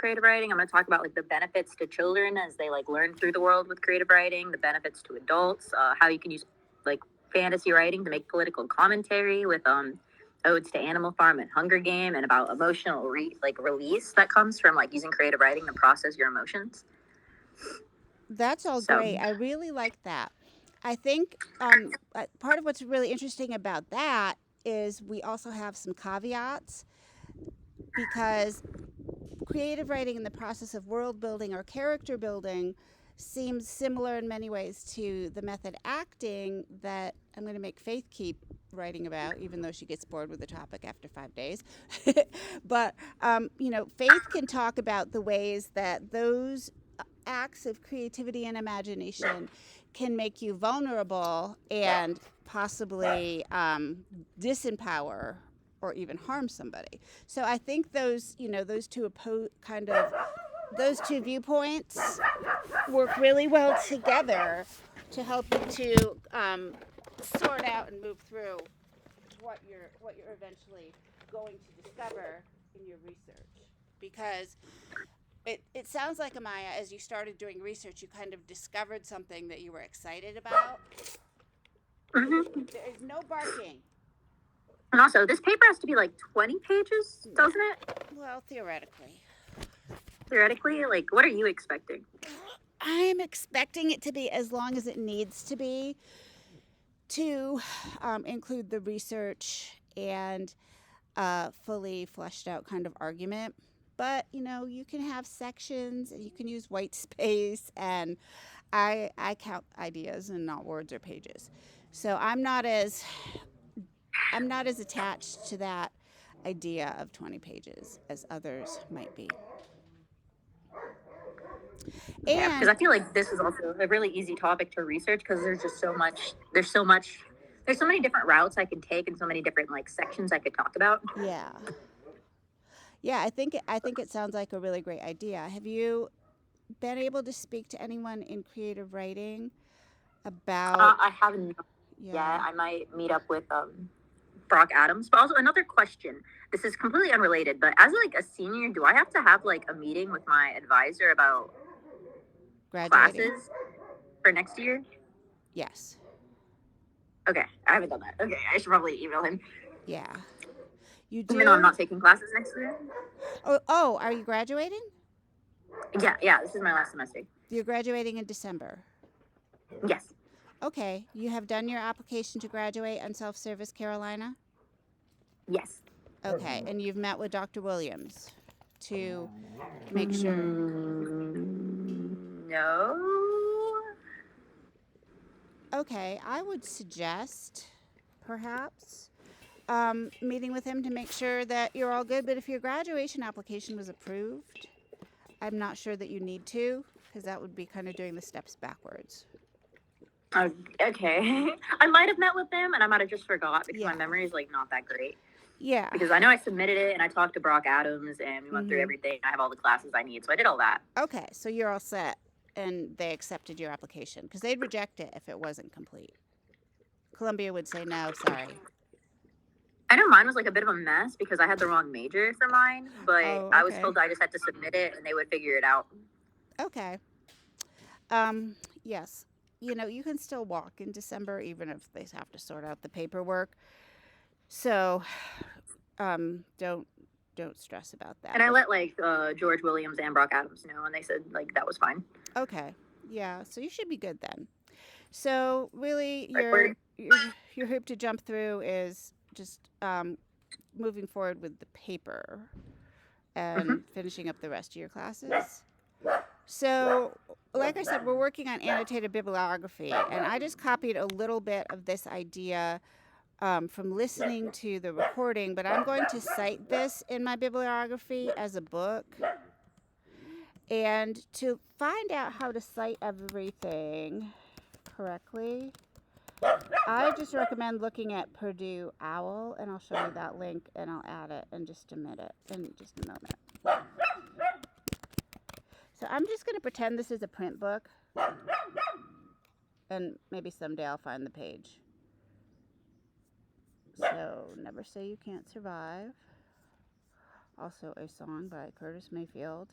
creative writing. I'm going to talk about like the benefits to children as they like learn through the world with creative writing, the benefits to adults, how you can use like fantasy writing to make political commentary with odes to Animal Farm and Hunger Game, and about emotional release that comes from like using creative writing to process your emotions. That's all So, great. I really like that. I think part of what's really interesting about that is we also have some caveats because creative writing in the process of world building or character building seems similar in many ways to the method acting that I'm going to make Faith keep writing about, even though she gets bored with the topic after 5 days. But, Faith can talk about the ways that those acts of creativity and imagination can make you vulnerable and possibly disempower or even harm somebody. So I think those those two viewpoints work really well together to help you to sort out and move through what you're eventually going to discover in your research. Because it sounds like, Amaya, as you started doing research, you kind of discovered something that you were excited about. mm-hmm. There is no barking. And also, this paper has to be like 20 pages, doesn't it? Well, theoretically. Theoretically, like, what are you expecting? I'm expecting it to be as long as it needs to be to include the research and fully fleshed out kind of argument. But you can have sections and you can use white space, and I count ideas and not words or pages. So I'm not as attached to that idea of 20 pages as others might be. Yeah, because And I feel like this is also a really easy topic to research because there's just so much. There's so many different routes I could take and so many different like sections I could talk about. yeah. Yeah, I think it sounds like a really great idea. Have you been able to speak to anyone in creative writing about I haven't yet. yeah. I might meet up with Brock Adams. But also another question. This is completely unrelated, but as like a senior, do I have to have like a meeting with my advisor about Graduating? classes for next year? Yes. Okay, I haven't done that. Okay, I should probably email him. Yeah. You Even though I'm do? not taking classes next year. Oh, are you graduating? Yeah, this is my last semester. You're graduating in December. Yes. Okay. You have done your application to graduate on Self-Service Carolina? Yes. Okay. And you've met with Dr. Williams to make sure. No. Okay. I would suggest perhaps meeting with him to make sure that you're all good. But if your graduation application was approved, I'm not sure that you need to, because that would be kind of doing the steps backwards. Okay. I might have met with them and I might have just forgot because Yeah. my memory is like not that great. Yeah. Because I know I submitted it and I talked to Brock Adams and we went through Mhm. everything. I have all the classes I need, so I did all that. Okay, so you're all set, and they accepted your application because they'd reject it if it wasn't complete. Columbia would say no, sorry. I know mine was like a bit of a mess because I had the wrong major for mine, but Oh, I was okay. told I just had to submit it and they would figure it out. Okay. Yes. You can still walk in December even if they have to sort out the paperwork. So, don't stress about that. And I let like George Williams and Brock Adams know, and they said like that was fine. Okay. Yeah, so you should be good then. So, really Right. your hoop to jump through is just moving forward with the paper and finishing up the rest of your classes. So, like I said, we're working on annotated bibliography, and I just copied a little bit of this idea from listening to the recording, but I'm going to cite this in my bibliography as a book. And to find out how to cite everything correctly, I just recommend looking at Purdue OWL, and I'll show you that link, and I'll add it in just a minute, So I'm just going to pretend this is a print book, and maybe someday I'll find the page. So, Never Say You Can't Survive, also a song by Curtis Mayfield.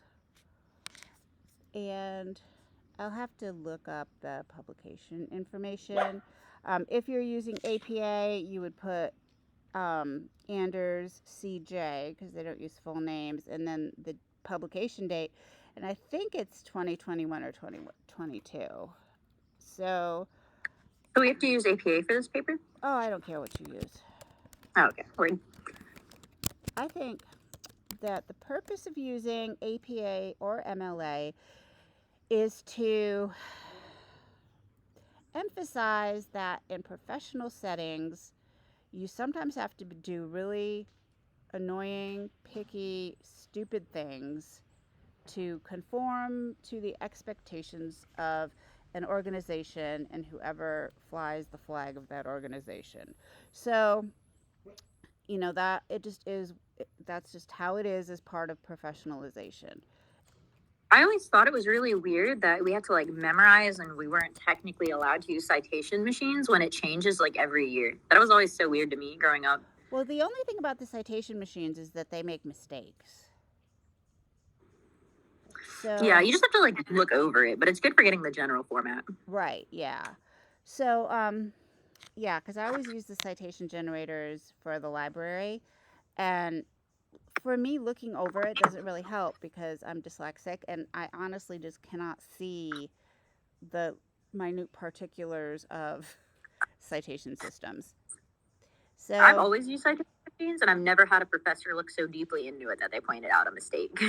And I'll have to look up the publication information. If you're using APA, you would put Anders CJ because they don't use full names, and then the publication date. And I think it's 2021 or 2022. So, So we have to use APA for this paper? oh, I don't care what you use. Oh, okay. Word. I think that the purpose of using APA or MLA is to emphasize that in professional settings, you sometimes have to do really annoying, picky, stupid things to conform to the expectations of an organization and whoever flies the flag of that organization. So, that it just is, that's just how it is as part of professionalization. I always thought it was really weird that we had to like memorize and we weren't technically allowed to use citation machines when it changes like every year. That was always so weird to me growing up. Well, the only thing about the citation machines is that they make mistakes. Yeah, So, you just have to like look over it, but it's good for getting the general format. right, yeah. So, yeah, because I always use the citation generators for the library. And for me, looking over it doesn't really help because I'm dyslexic and I honestly just cannot see the minute particulars of citation systems. I've So, always used citation machines, and I've never had a professor look so deeply into it that they pointed out a mistake.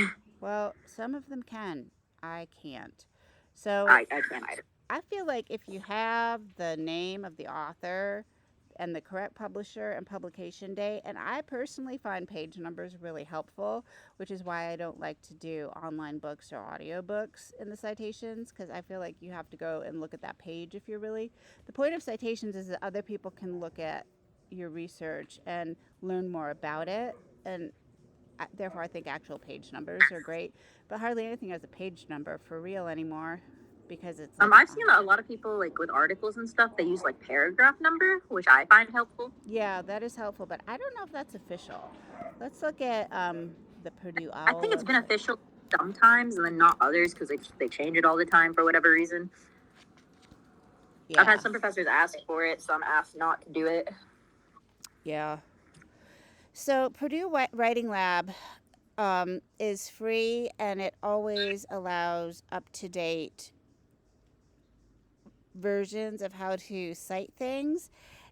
well, some of them can. I can't. So, I can't either. I feel like if you have the name of the author and the correct publisher and publication date, and I personally find page numbers really helpful, which is why I don't like to do online books or audiobooks in the citations because I feel like you have to go and look at that page if you're really. The point of citations is that other people can look at your research and learn more about it, and therefore I think actual page numbers are great, but hardly anything has a page number for real anymore because it's like I've seen a lot of people like with articles and stuff. They use like paragraph number, which I find helpful. yeah, that is helpful, but I don't know if that's official. Let's look at the Purdue I Owl think it's website. beneficial sometimes, and then not others because they change it all the time for whatever reason. I've Yeah, had some professors ask for it, some asked not to do it. yeah. So Purdue Writing Lab is free and it always allows up to date versions of how to cite things.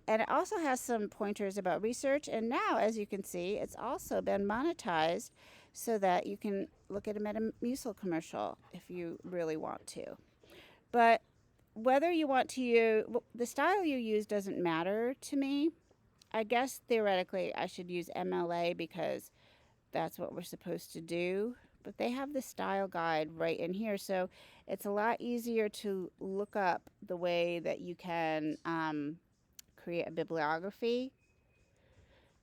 And it also has some pointers about research. And now, as you can see, it's also been monetized so that you can look at a Metamucil commercial if you really want to. But whether you want to use the style you use doesn't matter to me. I guess theoretically I should use MLA because that's what we're supposed to do. But they have the style guide right in here. So it's a lot easier to look up the way that you can create a bibliography.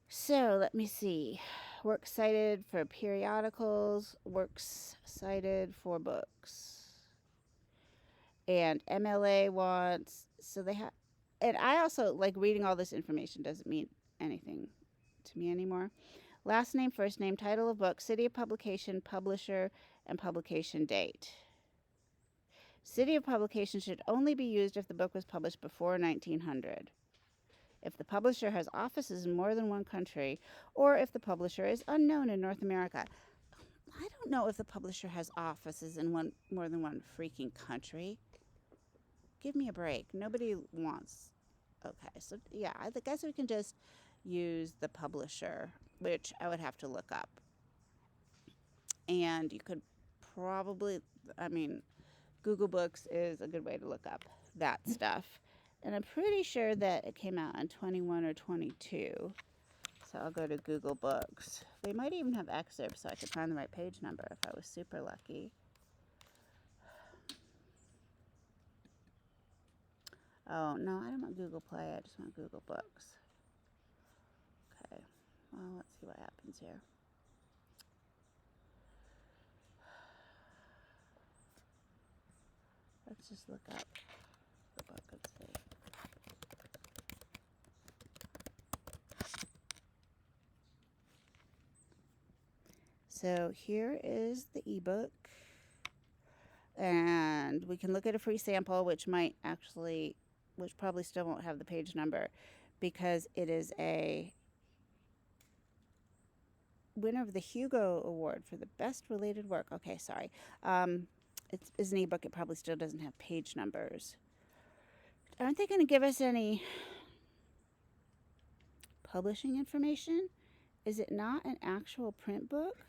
So let me see. Works cited for periodicals, works cited for books. And MLA wants, so they have, and I also like reading all this information doesn't mean anything to me anymore. Last name, first name, title of book, city of publication, publisher, and publication date. City of publication should only be used if the book was published before 1900. If the publisher has offices in more than one country, or if the publisher is unknown in North America. I don't know if the publisher has offices in more than one freaking country. Give me a break. Nobody wants. Okay, so yeah, I guess we can just use the publisher, which I would have to look up. And you could probably, I mean, Google Books is a good way to look up that stuff. And I'm pretty sure that it came out on 21 or 22. So I'll go to Google Books. They might even have excerpts so I could find the right page number if I was super lucky. Oh, no, I don't want Google Play. I just want Google Books. Okay, well, let's see what happens here. Let's just look up the book and see. So here is the ebook. And we can look at a free sample, which probably still won't have the page number because it is a winner of the Hugo Award for the best related work. Okay, sorry. It's an ebook. It probably still doesn't have page numbers. Aren't they going to give us any publishing information? Is it not an actual print book?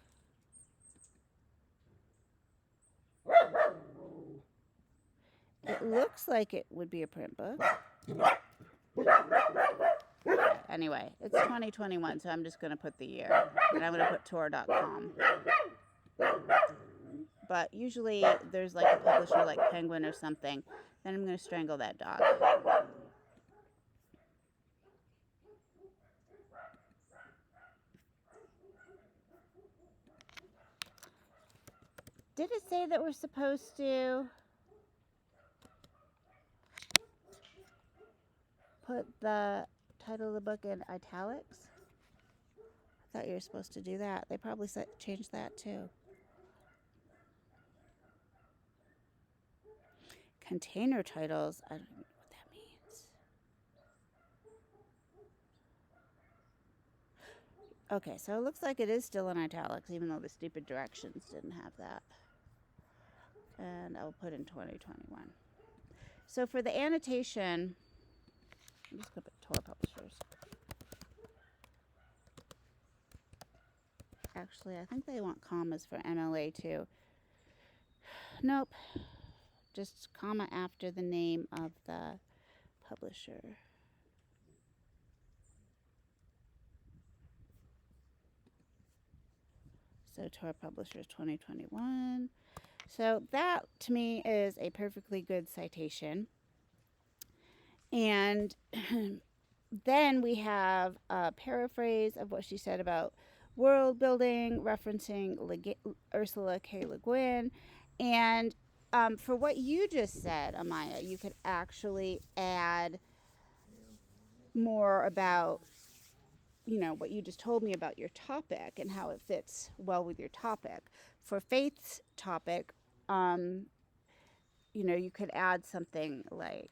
It looks like it would be a print book. Anyway, it's 2021, so I'm just going to put the year. And I'm going to put Tor.com. But usually there's like a publisher like Penguin or something. Then I'm going to strangle that dog. Did it say that we're supposed to put the title of the book in italics? I thought you were supposed to do that. They probably changed that too. Container titles. I don't know what that means. Okay, so it looks like it is still in italics, even though the stupid directions didn't have that. And I'll put in 2021. So for the annotation, I'm just going to put Tor Publishers. Actually, I think they want commas for MLA too. Nope. Just comma after the name of the publisher. So Tor Publishers 2021. So that to me is a perfectly good citation. And then we have a paraphrase of what she said about world building, referencing Ursula K. Le Guin. And for what you just said, Amaya, you could actually add more about, what you just told me about your topic and how it fits well with your topic. For Faith's topic, you could add something like,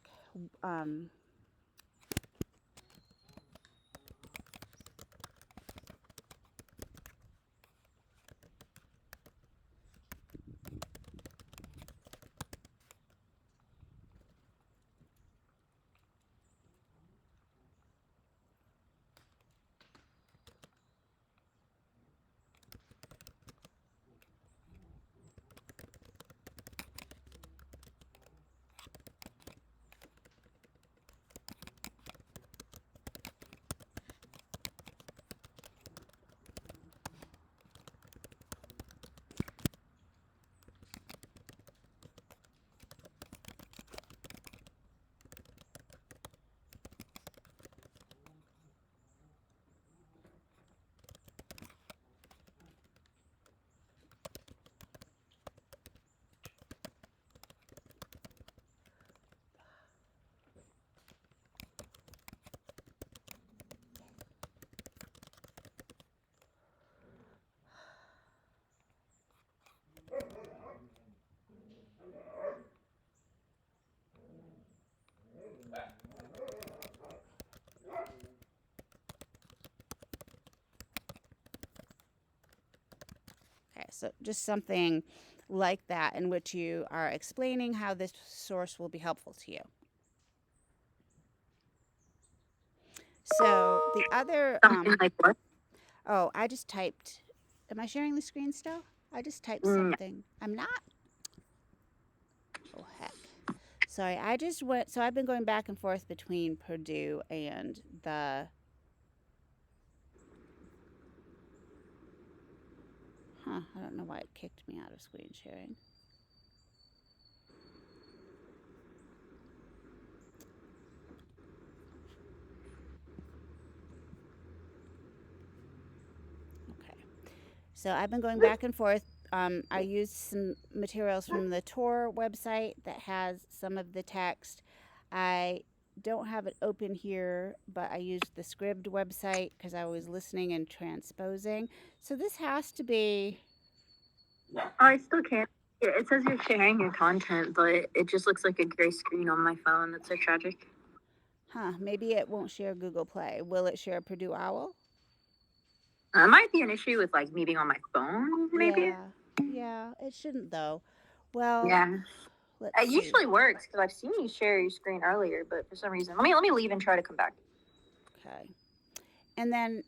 okay, so just something like that in which you are explaining how this source will be helpful to you. So the other, Something like what? oh, I just typed, am I sharing the screen still? I just typed something. I'm not? Oh, heck. Sorry, so I've been going back and forth between Purdue and the, I don't know why it kicked me out of screen sharing. Okay. So I've been going back and forth. I used some materials from the Tor website that has some of the text. I don't have it open here, but I used the Scribd website because I was listening and transposing. So this has to be... I still can't Yeah, it says you're sharing your content, but it just looks like a gray screen on my phone. That's so tragic. Huh, maybe it won't share Google Play. Will it share Purdue Owl? It might be an issue with like me being on my phone, maybe. Yeah, it shouldn't though. Well, Yeah, let's it see. usually works because I've seen you share your screen earlier, but for some reason, let me leave and try to come back. Okay. And then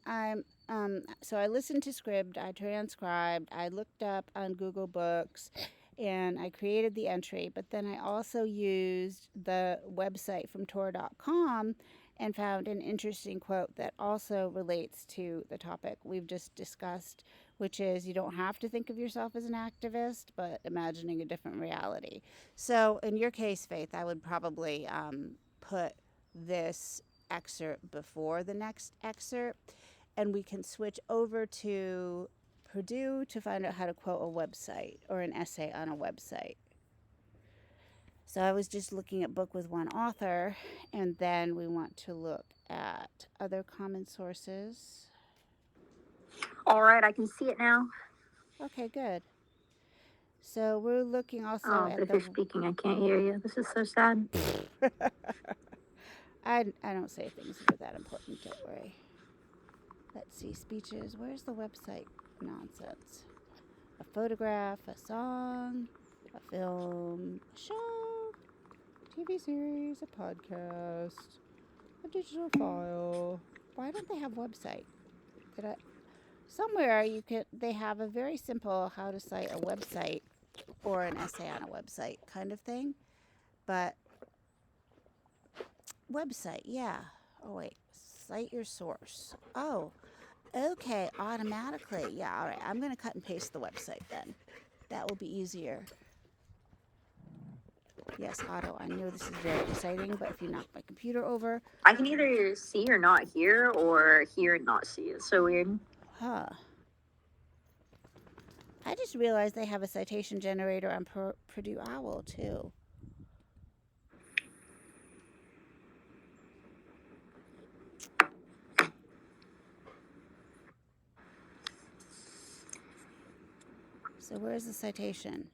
so I listened to Scribd, I transcribed, I looked up on Google Books, and I created the entry. But then I also used the website from Tor.com and found an interesting quote that also relates to the topic we've just discussed, which is you don't have to think of yourself as an activist, but imagining a different reality. So in your case, Faith, I would probably put this excerpt before the next excerpt, and we can switch over to Purdue to find out how to quote a website or an essay on a website. So I was just looking at book with one author, and then we want to look at other common sources. All right, I can see it now. Okay, good. So we're looking also Oh, at if you're speaking, I can't hear you. This is so sad. I don't say things that are that important, don't worry. Let's see, speeches. Where's the website nonsense? A photograph, a song, a film, a show, TV series, a podcast, a digital file. Why don't they have website? Did I somewhere you can they have a very simple how to cite a website or an essay on a website kind of thing. But website, yeah. Oh wait, cite your source. Oh, okay, automatically. Yeah, all right. I'm going to cut and paste the website then. That will be easier. Yes, Otto, I know this is very exciting, but if you knock my computer over. I can either see or not hear, or hear and not see. It's so weird. Huh. I just realized they have a citation generator on Purdue Owl, too. So where's the citation?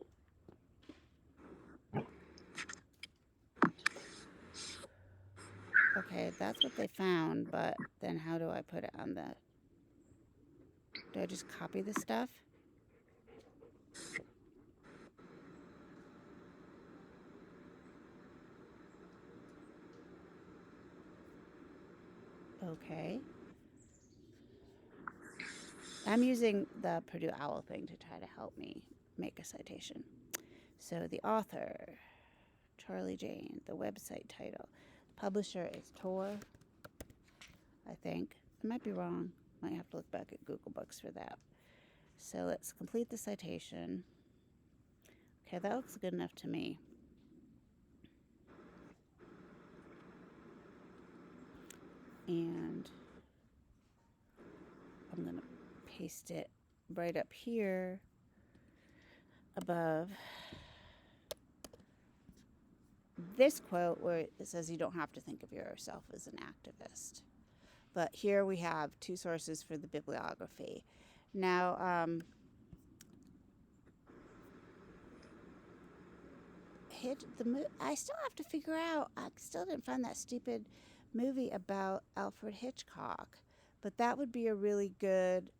Okay, that's what they found, but then how do I put it on the... Do I just copy the stuff? Okay. I'm using the Purdue Owl thing to try to help me make a citation. So the author, Charlie Jane, the website title. Publisher is Tor, I think. I might be wrong. Might have to look back at Google Books for that. So let's complete the citation. Okay, that looks good enough to me. And I'm going to paste it right up here above this quote where it says you don't have to think of yourself as an activist. But here we have two sources for the bibliography. Now, I still have to figure out, I still didn't find that stupid movie about Alfred Hitchcock, but that would be a really good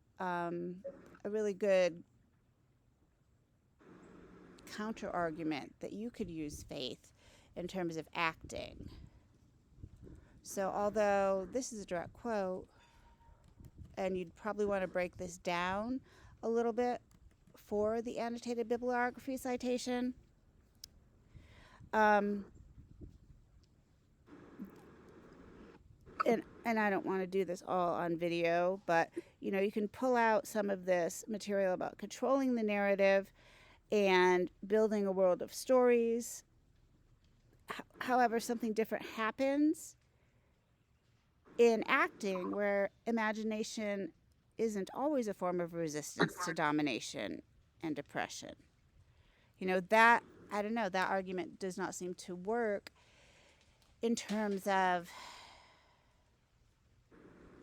counter argument that you could use, Faith, in terms of acting. So although this is a direct quote, and you'd probably want to break this down a little bit for the annotated bibliography citation, and I don't want to do this all on video, but you can pull out some of this material about controlling the narrative and building a world of stories. However, something different happens in acting where imagination isn't always a form of resistance to domination and oppression. That, I don't know, that argument does not seem to work in terms of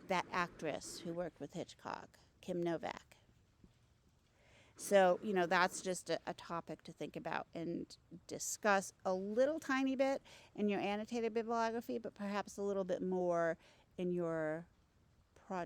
that actress who worked with Hitchcock, Kim Novak. So, that's just a topic to think about and discuss a little tiny bit in your annotated bibliography, but perhaps a little bit more in your